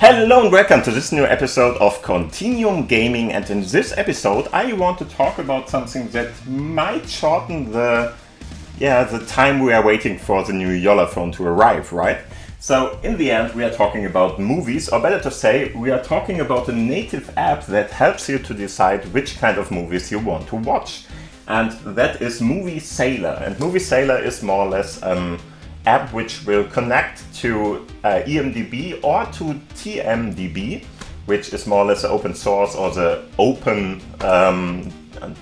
Hello and welcome to this new episode of Continuum Gaming, and in this episode I want to talk about something that might shorten the time we are waiting for the new Jolla Phone to arrive, right? So in the end we are talking about movies, or better to say, we are talking about a native app that helps you to decide which kind of movies you want to watch. And that is Movie Sailor. And Movie Sailor is more or less app which will connect to EMDB or to TMDB, which is more or less the open source or the open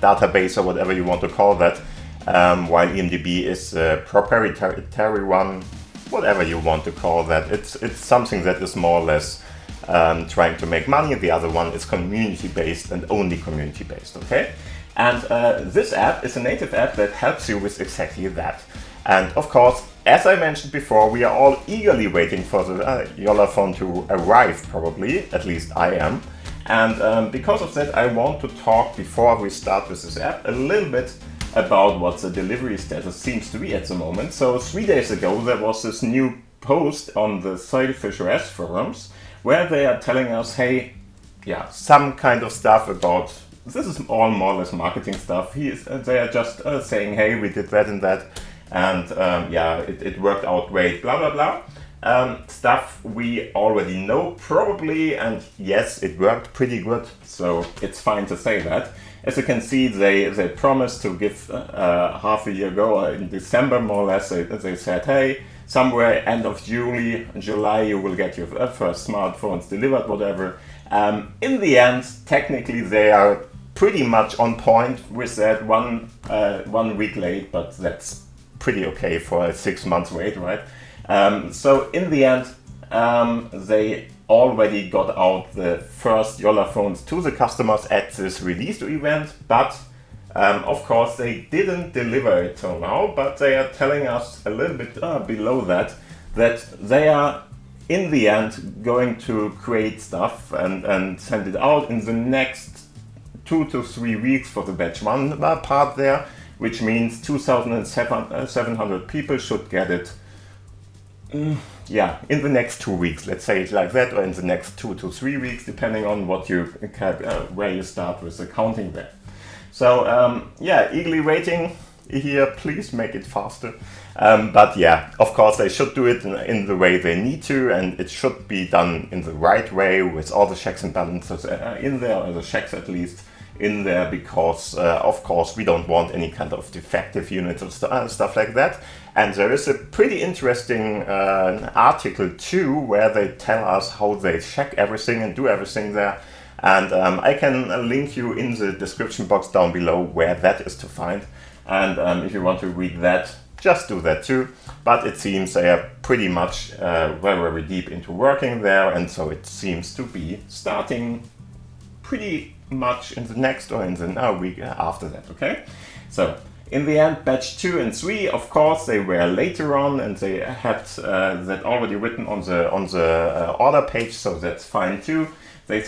database or whatever you want to call that, while EMDB is a proprietary one, whatever you want to call that. It's something that is more or less trying to make money. The other one is community-based and only community-based, okay? And this app is a native app that helps you with exactly that. And of course, as I mentioned before, we are all eagerly waiting for the Jolla Phone to arrive, probably, at least I am. And because of that, I want to talk, before we start with this app, a little bit about what the delivery status seems to be at the moment. So 3 days ago, there was this new post on the Sailfish OS forums, where they are telling us, hey, some kind of stuff about, this is all more or less marketing stuff. They are just saying, hey, we did that and that. And it worked out great, blah, blah, blah. Stuff we already know, probably, and yes, it worked pretty good, so it's fine to say that. As you can see, they promised to give half a year ago, in December more or less, they said, hey, somewhere end of July, you will get your first smartphones delivered, whatever. In the end, technically, they are pretty much on point with that, 1 week late, but that's pretty okay for a 6 months wait, right? So in the end, they already got out the first Jolla phones to the customers at this release event, but of course they didn't deliver it till now, but they are telling us a little bit below that they are in the end going to create stuff and send it out in the next 2 to 3 weeks for the batch 1 part there, which means 2,700 people should get it in the next 2 weeks, let's say it like that, or in the next 2 to 3 weeks, depending on what you where you start with the counting there. So eagerly waiting here, please make it faster. But yeah, of course they should do it in the way they need to, and it should be done in the right way with all the checks and balances in there, or the checks at least in there, because of course we don't want any kind of defective units or stuff like that. And there is a pretty interesting article too, where they tell us how they check everything and do everything there. And I can link you in the description box down below where that is to find. And if you want to read that, just do that too. But it seems they are pretty much very deep into working there, and so it seems to be starting pretty much in the next or in the week after that, okay? So in the end, batch 2 and 3, of course, they were later on, and they had that already written on the order page, so that's fine too. They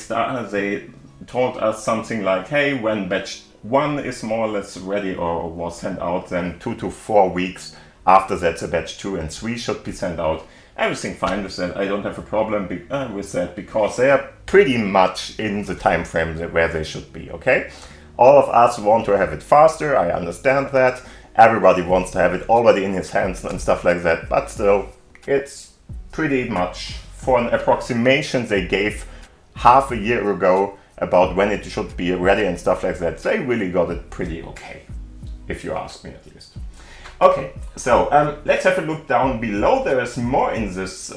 told us something like, hey, when batch 1 is more or less ready or was sent out, then 2 to 4 weeks after that, the batch 2 and 3 should be sent out. Everything fine with that. I don't have a problem with that, because they are pretty much in the time frame where they should be, okay? All of us want to have it faster, I understand that. Everybody wants to have it already in his hands and stuff like that, but still, it's pretty much for an approximation they gave half a year ago about when it should be ready and stuff like that. They really got it pretty okay, if you ask me at least. Okay, so let's have a look down below. There is more in this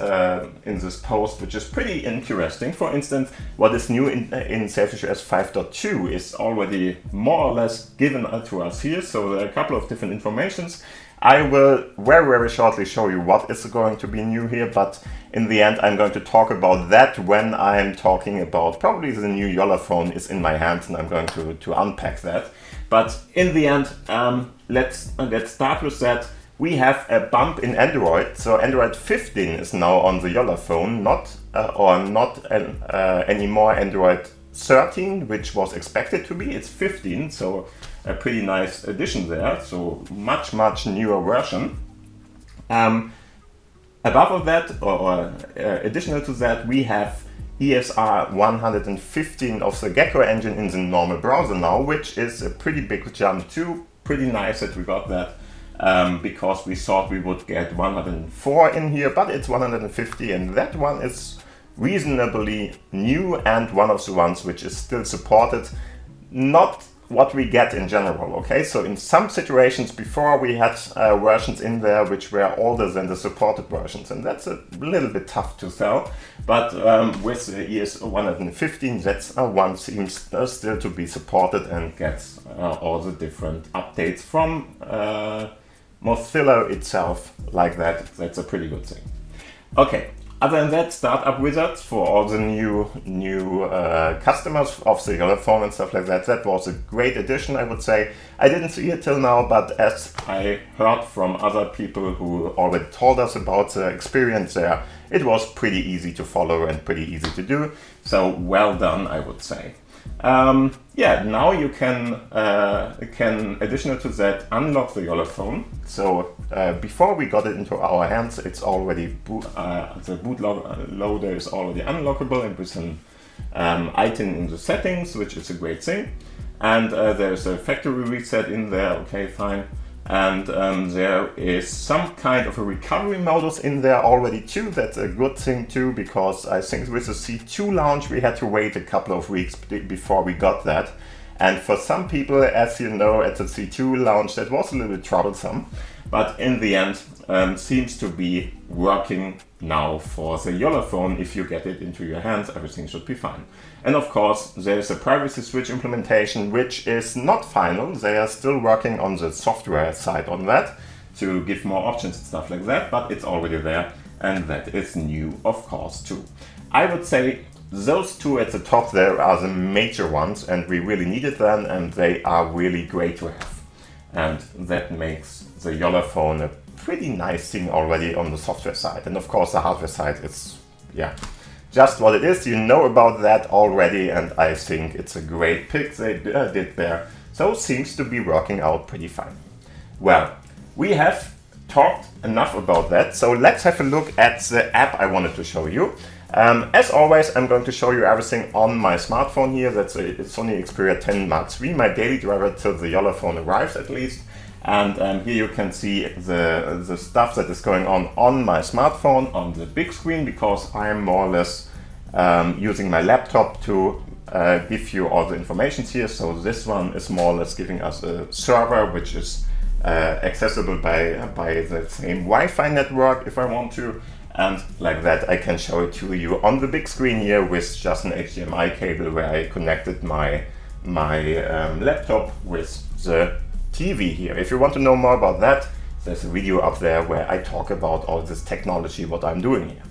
post, which is pretty interesting. For instance, what is new in SailfishOS 5.2 is already more or less given to us here. So there are a couple of different informations. I will very shortly show you what is going to be new here, but in the end I'm going to talk about that when I'm talking about probably the new Jolla Phone is in my hands, and I'm going to unpack that. But in the end, let's start with that. We have a bump in Android. So Android 15 is now on the Jolla Phone, not anymore Android 13, which was expected to be. It's 15, so a pretty nice addition there. So much newer version. Above of that, or additional to that, we have ESR 115 of the Gecko engine in the normal browser now, which is a pretty big jump too. Pretty nice that we got that, because we thought we would get 104 in here, but it's 150, and that one is reasonably new and one of the ones which is still supported. Not what we get in general, okay? So in some situations before we had versions in there which were older than the supported versions, and that's a little bit tough to sell, but with the ES 115, that's one seems still to be supported and gets all the different updates from Mozilla itself like that. That's a pretty good thing. Okay. Other than that, Startup Wizards for all the new customers of the Jolla Phone and stuff like that. That was a great addition, I would say. I didn't see it till now, but as I heard from other people who already told us about the experience there, it was pretty easy to follow and pretty easy to do. So well done, I would say. Yeah, now you can additional to that, unlock the Jolla Phone. So before we got it into our hands, it's already the bootloader is already unlockable and with an item in the settings, which is a great thing. And there's a factory reset in there. Okay, fine. And there is some kind of a recovery modus in there already too. That's a good thing too, because I think with the C2 launch we had to wait a couple of weeks before we got that. And for some people, as you know, at the C2 launch that was a little bit troublesome, but in the end seems to be working now for the Jolla Phone. If you get it into your hands, everything should be fine. And of course, there's a privacy switch implementation, which is not final. They are still working on the software side on that to give more options and stuff like that, but it's already there, and that is new, of course, too. I would say those two at the top there are the major ones, and we really needed them, and they are really great to have. And that makes the Jolla Phone a pretty nice thing already on the software side. And of course, the hardware side is, yeah, just what it is. You know about that already, and I think it's a great pick they did there. So it seems to be working out pretty fine. Well, we have talked enough about that, so let's have a look at the app I wanted to show you. As always, I'm going to show you everything on my smartphone here. That's a Sony Xperia 10 Mark III, my daily driver till the Jolla Phone arrives at least. And here you can see the stuff that is going on my smartphone on the big screen, because I'm more or less using my laptop to give you all the information here. So this one is more or less giving us a server which is accessible by the same Wi-Fi network if I want to. And like that, I can show it to you on the big screen here with just an HDMI cable where I connected my laptop with the TV here. If you want to know more about that, there's a video up there where I talk about all this technology, what I'm doing here.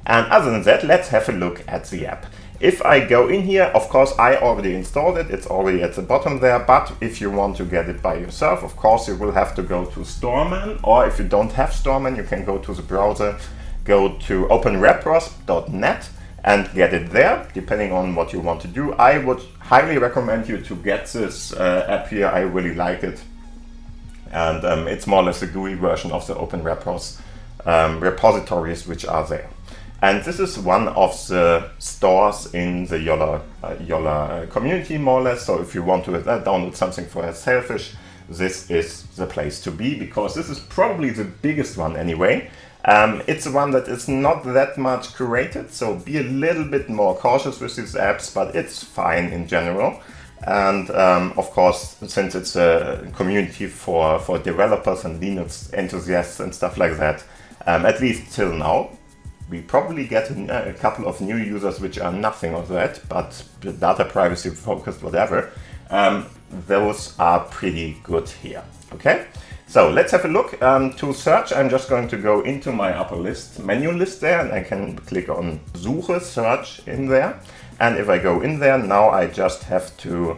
And other than that, let's have a look at the app. If I go in here, of course, I already installed it. It's already at the bottom there. But if you want to get it by yourself, of course, you will have to go to Storeman. Or if you don't have Storeman, you can go to the browser, go to openrepros.net and get it there, depending on what you want to do. I would highly recommend you to get this app here. I really like it. And it's more or less a GUI version of the OpenRepros repositories which are there. And this is one of the stores in the Jolla community, more or less. So if you want to download something for Sailfish, this is the place to be, because this is probably the biggest one anyway. It's one that is not that much curated, so be a little bit more cautious with these apps, but it's fine in general. And of course, since it's a community for developers and Linux enthusiasts and stuff like that, at least till now, we probably get a couple of new users which are nothing of that, but data privacy focused, whatever. Those are pretty good here. Okay, so let's have a look. To search, I'm just going to go into my upper list, menu list there, and I can click on Suche, search in there. And if I go in there, now I just have to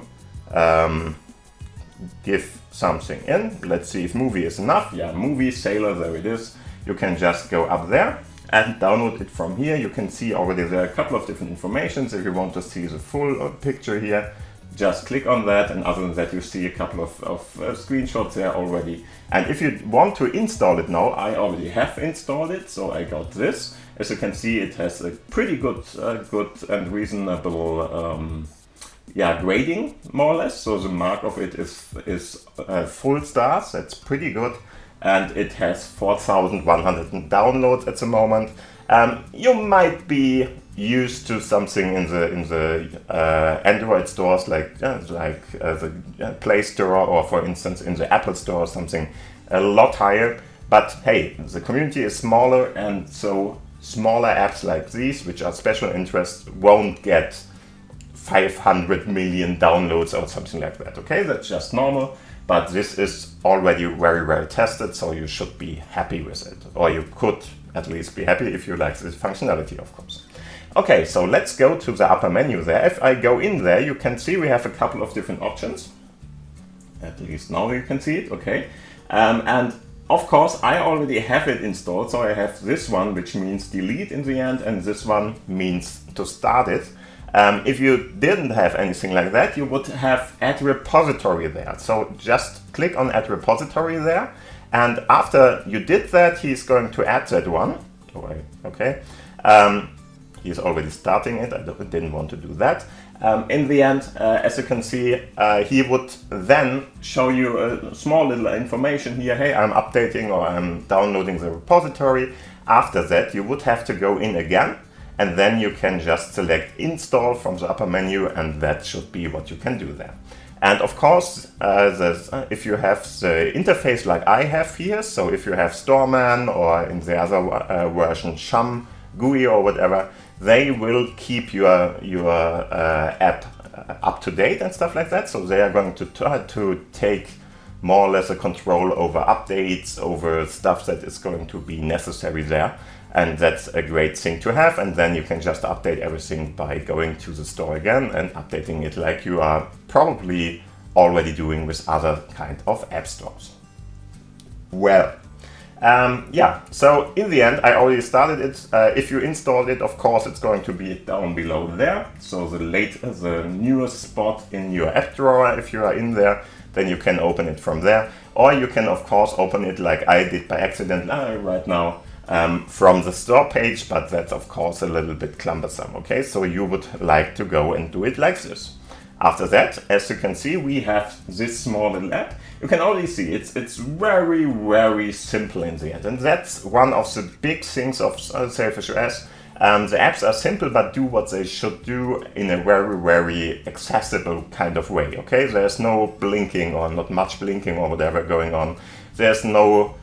give something in. Let's see if movie is enough. Yeah, movie, Sailor, there it is. You can just go up there and download it from here. You can see already there are a couple of different informations. If you want to see the full picture here, just click on that, and other than that you see a couple of screenshots there already. And if you want to install it now, I already have installed it, so I got this. As you can see, it has a pretty good and reasonable grading, more or less. So the mark of it is full stars. That's pretty good, and it has 4,100 downloads at the moment. You might be used to something in the Android stores like the Play Store, or for instance in the Apple Store or something a lot higher. But hey, the community is smaller, and so smaller apps like these, which are special interest, won't get 500 million downloads or something like that. Okay, that's just normal, but this is already very well tested, so you should be happy with it, or you could at least be happy if you like this functionality, of course. Okay, so let's go to the upper menu there. If I go in there, you can see we have a couple of different options. At least now you can see it, okay. And of course, I already have it installed, so I have this one, which means delete in the end, and this one means to start it. If you didn't have anything like that, you would have add repository there. So just click on add repository there, and after you did that, he's going to add that one. Okay. He's already starting it. I didn't want to do that. In the end, as you can see, he would then show you a small little information here. Hey, I'm updating or I'm downloading the repository. After that, you would have to go in again, and then you can just select install from the upper menu, and that should be what you can do there. And of course, if you have the interface like I have here, so if you have Storeman or in the other version Shum, GUI or whatever, they will keep your app up to date and stuff like that. So they are going to try to take more or less a control over updates, over stuff that is going to be necessary there. And that's a great thing to have. And then you can just update everything by going to the store again and updating it like you are probably already doing with other kind of app stores. Well, so in the end, I already started it. If you installed it, of course, it's going to be down below there. So the newest spot in your app drawer, if you are in there, then you can open it from there. Or you can, of course, open it like I did by accident right now from the store page, but that's, of course, a little bit cumbersome. Okay, so you would like to go and do it like this. After that, as you can see, we have this small little app. You can already see it's very, very simple in the end. And that's one of the big things of SailfishOS. The apps are simple, but do what they should do in a very, very accessible kind of way. Okay, there's no blinking or not much blinking or whatever going on. There's no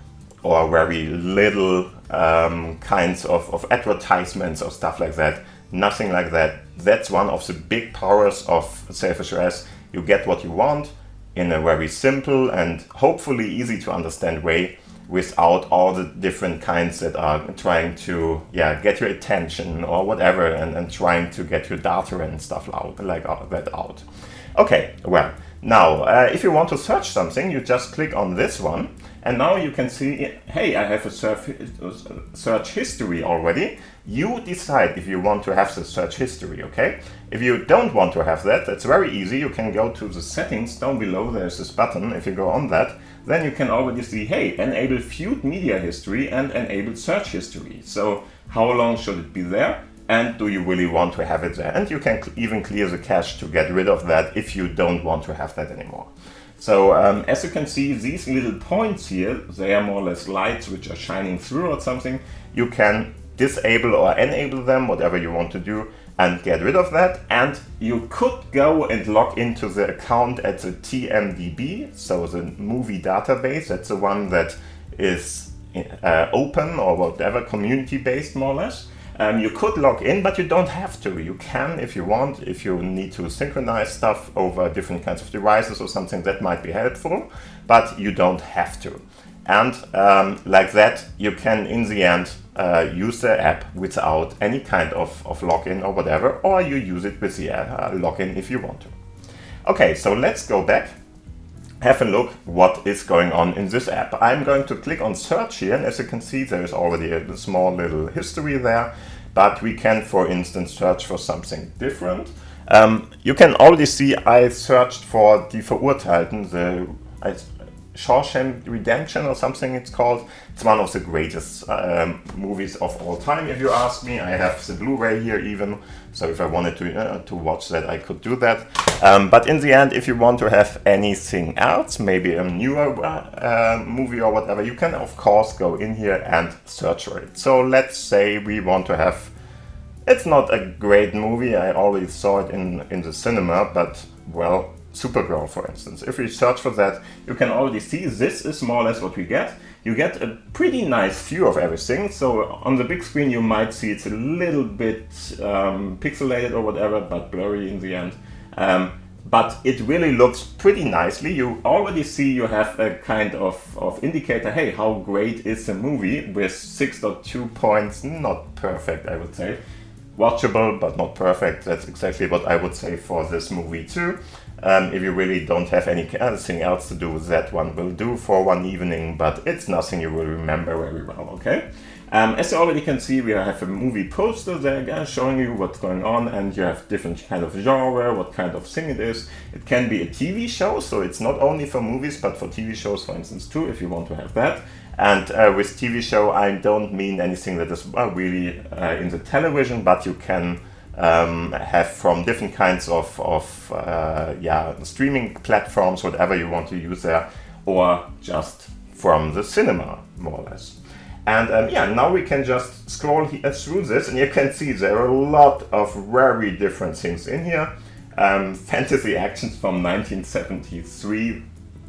or very little kinds of advertisements or stuff like that. Nothing like that. That's one of the big powers of SailfishOS. You get what you want in a very simple and hopefully easy to understand way, without all the different kinds that are trying to get your attention or whatever, and trying to get your data and stuff like that out. Okay, well, now if you want to search something, you just click on this one, and now you can see, hey, I have a search history already. You decide if you want to have the search history, okay? If you don't want to have that, that's very easy. You can go to the settings down below. There's this button. If you go on that, then you can already see, hey, enable viewed media history and enable search history. So how long should it be there? And do you really want to have it there? And you can even clear the cache to get rid of that if you don't want to have that anymore. So as you can see, these little points here, they are more or less lights which are shining through or something. You can disable or enable them, whatever you want to do, and get rid of that. And you could go and log into the account at the TMDB, so the movie database. That's the one that is open or whatever, community-based more or less. You could log in, but you don't have to. You can if you want, if you need to synchronize stuff over different kinds of devices or something, that might be helpful, but you don't have to. And like that, you can in the end use the app without any kind of login or whatever, or you use it with the login if you want to. Okay, so let's go back. Have a look what is going on in this app. I'm going to click on search here, and as you can see, there is already a small little history there, but we can, for instance, search for something different. You can already see I searched for Die Verurteilten, Shawshank Redemption or something it's called. It's one of the greatest movies of all time, if you ask me. I have the Blu-ray here even, so if I wanted to watch that, I could do that. But in the end, if you want to have anything else, maybe a newer movie or whatever, you can of course go in here and search for it. So let's say we want to have, it's not a great movie, I already saw it in the cinema, but well, Supergirl, for instance. If we search for that, you can already see this is more or less what we get. You get a pretty nice view of everything. So on the big screen you might see it's a little bit pixelated or whatever, but blurry in the end. But it really looks pretty nicely. You already see you have a kind of indicator, hey, how great is the movie, with 6.2 points, not perfect I would say. Watchable, but not perfect. That's exactly what I would say for this movie too. If you really don't have anything else to do, that one will do for one evening, but it's nothing you will remember very well, okay? As you already can see, we have a movie poster there showing you what's going on, and you have different kind of genre, what kind of thing it is. It can be a TV show, so it's not only for movies, but for TV shows, for instance, too, if you want to have that. And with TV show, I don't mean anything that is really in the television, but you can have from different kinds of streaming platforms, whatever you want to use there, or just from the cinema, more or less. And now we can just scroll through this, and you can see there are a lot of very different things in here. Fantasy actions from 1973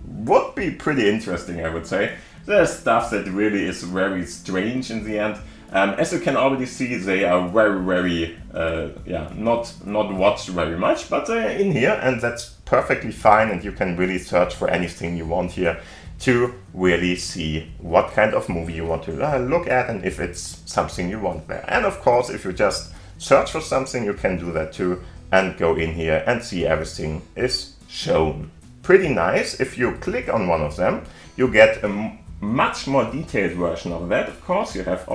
would be pretty interesting, I would say. There's stuff that really is very strange in the end. As you can already see, they are very, not watched very much, but they're in here, and that's perfectly fine, and you can really search for anything you want here to really see what kind of movie you want to look at, and if it's something you want there. And of course, if you just search for something, you can do that too, and go in here and see everything is shown. Pretty nice. If you click on one of them, you get a much more detailed version of that. Of course, you have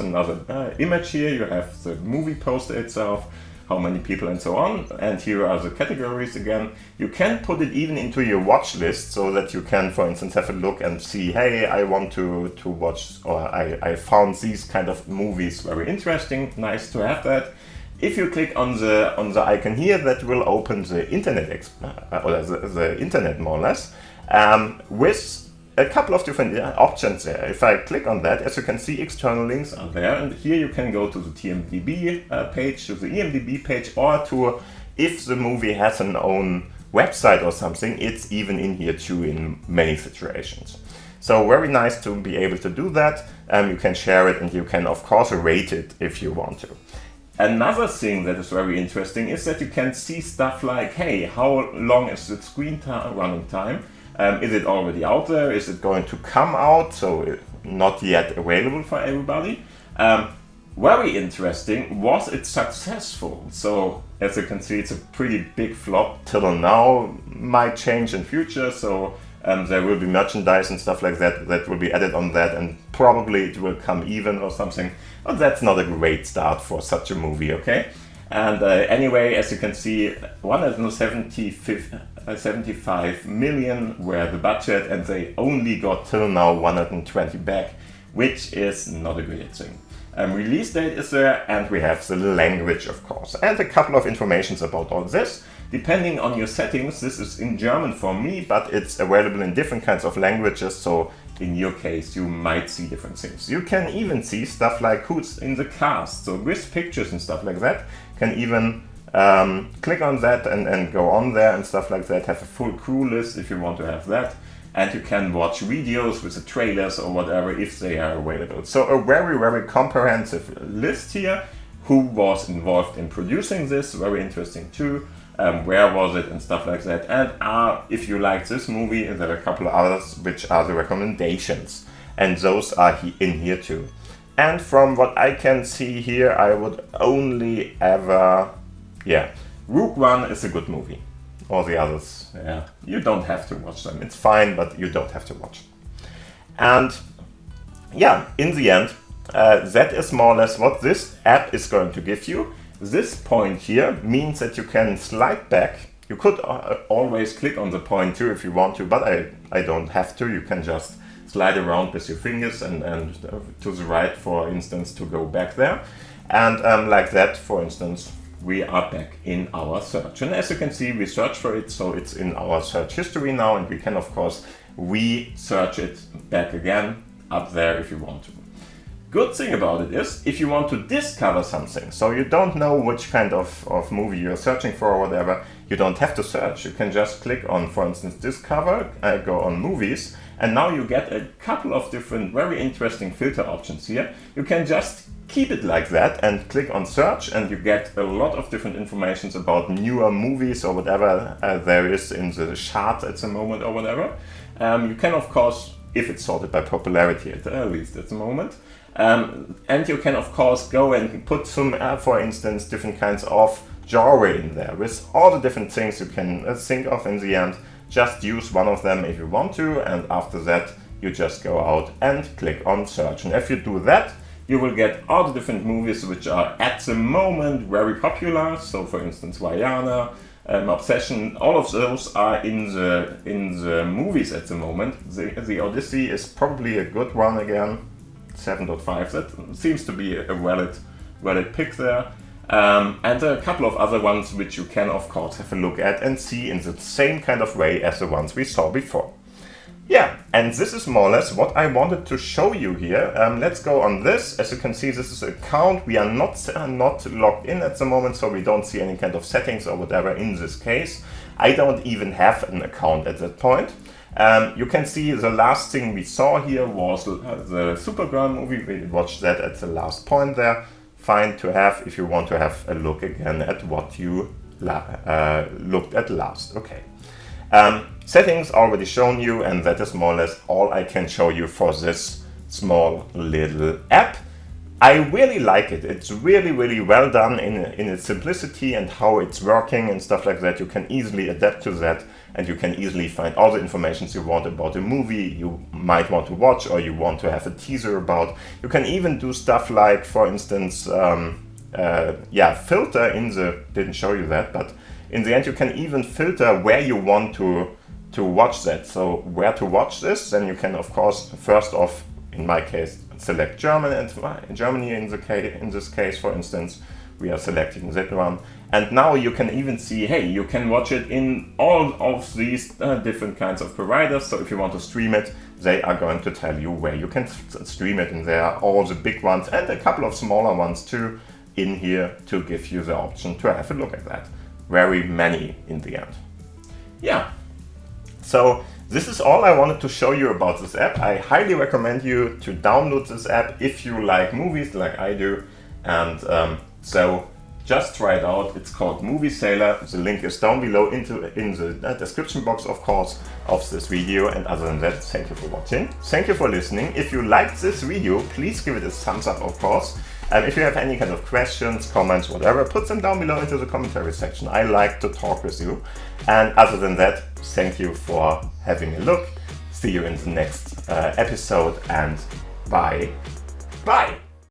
another image here. You have the movie poster itself, how many people and so on, and here are the categories again. You can put it even into your watch list, so that you can, for instance, have a look and see, hey, I want to watch, or I found these kind of movies very interesting. Nice to have that. If you click on the icon here, that will open the internet or the internet more or less, with a couple of different options there. If I click on that, as you can see, external links are there, and here you can go to the TMDB page, to the EMDB page, or to, if the movie has an own website or something, it's even in here too in many situations. So very nice to be able to do that. You can share it, and you can of course rate it if you want to. Another thing that is very interesting is that you can see stuff like, hey, how long is the screen running time? Is it already out there? Is it going to come out? So not yet available for everybody. Very interesting. Was it successful? So as you can see, it's a pretty big flop till now. Might change in future. So there will be merchandise and stuff like that that will be added on that, and probably it will come even or something. But that's not a great start for such a movie, okay? And anyway, as you can see, 175 million were the budget, and they only got till now 120 back, which is not a great thing. Release date is there, and we have the language, of course, and a couple of informations about all this. Depending on your settings, this is in German for me, but it's available in different kinds of languages, so in your case you might see different things. You can even see stuff like who's in the cast, so with pictures and stuff like that. Can even click on that and go on there and stuff like that. Have a full crew list if you want to have that. And you can watch videos with the trailers or whatever if they are available. So a very comprehensive list here. Who was involved in producing this? Very interesting too. Where was it and stuff like that. And if you like this movie, there are a couple of others which are the recommendations. And those are in here too. And from what I can see here, I would only ever... Rogue One is a good movie. All the others, you don't have to watch them. It's fine, but you don't have to watch. And in the end, that is more or less what this app is going to give you. This point here means that you can slide back. You could always click on the point too if you want to, but I don't have to. You can just slide around with your fingers and to the right, for instance, to go back there. And like that, for instance, we are back in our search. And as you can see, we search for it, so it's in our search history now, and we can, of course, re-search it back again up there if you want to. Good thing about it is, if you want to discover something, so you don't know which kind of movie you're searching for or whatever, you don't have to search. You can just click on, for instance, Discover, go on Movies, and now you get a couple of different very interesting filter options here. You can just keep it like that and click on Search, and you get a lot of different informations about newer movies or whatever there is in the chart at the moment or whatever. You can, of course, if it's sorted by popularity at least at the moment. And you can, of course, go and put some, for instance, different kinds of genre in there with all the different things you can think of in the end. Just use one of them if you want to, and after that you just go out and click on Search. And if you do that, you will get all the different movies which are at the moment very popular. So, for instance, Vaiana, Obsession, all of those are in the movies at the moment. The Odyssey is probably a good one again. 7.5, that seems to be a valid pick there. And a couple of other ones which you can, of course, have a look at and see in the same kind of way as the ones we saw before. Yeah, and this is more or less what I wanted to show you here. Let's go on this. As you can see, this is an account. We are not logged in at the moment, so we don't see any kind of settings or whatever in this case. I don't even have an account at that point. You can see the last thing we saw here was the Supergirl movie. We watched that at the last point there. Fine to have if you want to have a look again at what you looked at last. Okay. Settings already shown you, and that is more or less all I can show you for this small little app. I really like it. It's really, really well done in its simplicity and how it's working and stuff like that. You can easily adapt to that, and you can easily find all the information you want about a movie you might want to watch or you want to have a teaser about. You can even do stuff like, for instance, filter in the, didn't show you that, but in the end you can even filter where you want to watch that. So where to watch this, then you can, of course, first off, in my case, select German, and Germany in this case, for instance, we are selecting that one. And now you can even see, hey, you can watch it in all of these different kinds of providers. So if you want to stream it, they are going to tell you where you can stream it. And there are all the big ones and a couple of smaller ones too in here to give you the option to have a look at that. Very many in the end. Yeah. So this is all I wanted to show you about this app. I highly recommend you to download this app if you like movies like I do. And so just try it out. It's called Movie Sailor. The link is down below in the description box, of course, of this video. And other than that, thank you for watching. Thank you for listening. If you liked this video, please give it a thumbs up, of course. And if you have any kind of questions, comments, whatever, put them down below into the commentary section. I like to talk with you. And other than that, thank you for having a look. See you in the next episode, and bye. Bye.